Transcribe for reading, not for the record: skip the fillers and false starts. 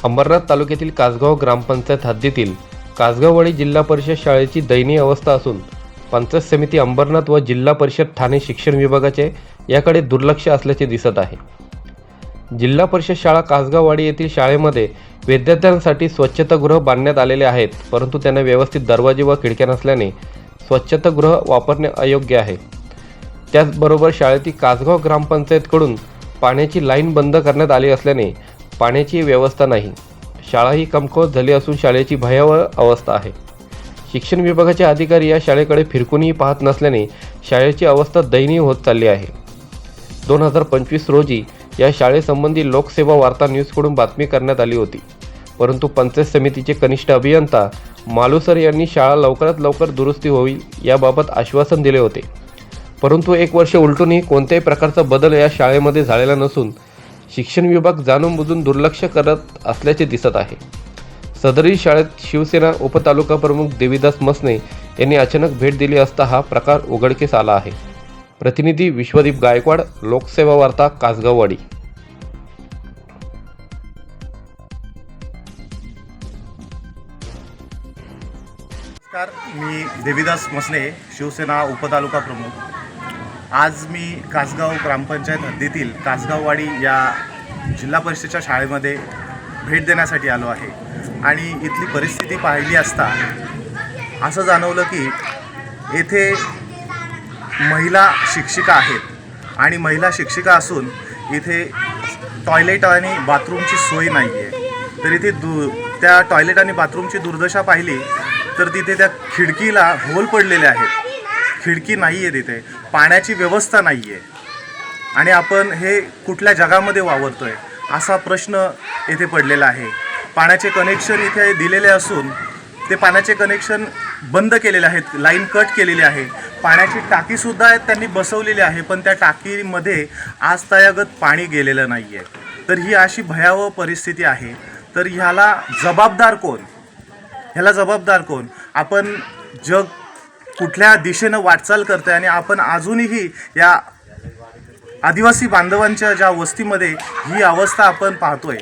अंबरनाथ तालुक्यातील कासगाव ग्रामपंचायत हद्दीतील कासगाववाडी जिल्हा परिषद शाळेची दयनीय अवस्था असून पंचायत समिती अंबरनाथ व जिल्हा परिषद ठाणे शिक्षण विभागाचे याकडे दुर्लक्ष असल्याचे दिसत आहे। जिल्हा परिषद शाळा कासगाववाडी येथील शाळेमध्ये विद्यार्थ्यांसाठी स्वच्छतागृह बांधण्यात आलेले आहेत, परंतु त्यांना व्यवस्थित दरवाजे व खिडक्या नसल्याने स्वच्छतागृह वापरणे अयोग्य आहे। त्याचबरोबर शाळेतील कासगाव ग्रामपंचायतकडून पाण्याची लाईन बंद करण्यात आली असल्याने पाण्याची व्यवस्था नाही। शाळा ही कमकुवत झाली असून शाळेची भयावह अवस्था आहे। शिक्षण विभागाचे अधिकारी या शाळेकडे फिरकूनही पाहत नसल्याने शाळेची अवस्था दयनीय होत चालली आहे। 2025 रोजी या शाळेसंबंधी लोकसेवा वार्ता न्यूजकडून बातमी करण्यात आली होती, परंतु पंचायत समितीचे कनिष्ठ अभियंता मालुसर यांनी शाळा लवकरात लवकर दुरुस्ती होईल याबाबत आश्वासन दिले होते, परंतु 1 वर्ष उलटूनही कोणत्याही प्रकारचा बदल या शाळेमध्ये झालेला नसून शिक्षण विभाग जाणून बुजून दुर्लक्ष करत असल्याचे दिसत आहे। सदरील शाळेत शिवसेना उपतालुका प्रमुख देवीदास मसने यांनी अचानक भेट दिली असता हा प्रकार उघडकीस आला आहे। प्रतिनिधी विश्वदीप गायकवाड, लोकसेवा वार्ता, कासगाववाडी। नमस्कार, मी देवीदास मसने, शिवसेना उपतालुका प्रमुख। आज मी कासगाव ग्रामपंचायत हद्दीतील कासगाववाडी या जिल्हा परिषदेच्या शाळेमध्ये भेट देण्यासाठी आलो आहे आणि इथली परिस्थिती पाहिली असता असं जाणवलं की येथे महिला शिक्षिका आहेत आणि महिला शिक्षिका असून इथे टॉयलेट आणि बाथरूमची सोय नाही आहे। तर इथे त्या टॉयलेट आणि बाथरूमची दुर्दशा पाहिली तर तिथे त्या खिडकीला होल पडलेले आहेत, खिडकी नाही आहे, तिथे पाण्याची व्यवस्था नाही आहे आणि आपण हे कुठल्या जगामध्ये वावरतो आहे असा प्रश्न येथे पडलेला आहे। पाण्याचे कनेक्शन इथे दिलेले असून ते पाण्याचे कनेक्शन बंद केलेले आहेत, लाईन कट केलेली आहे। पाण्याची टाकीसुद्धा त्यांनी बसवलेली आहे, पण त्या टाकीमध्ये आजतायगत पाणी गेलेलं नाही आहे। तर ही अशी भयावह परिस्थिती आहे। तर ह्याला जबाबदार कोण? आपण जग कुठल्या दिशेनं वाटचाल करते आणि आपण अजूनही या आदिवासी बांधवांच्या ज्या वस्तीमध्ये ही अवस्था आपण पाहतोय।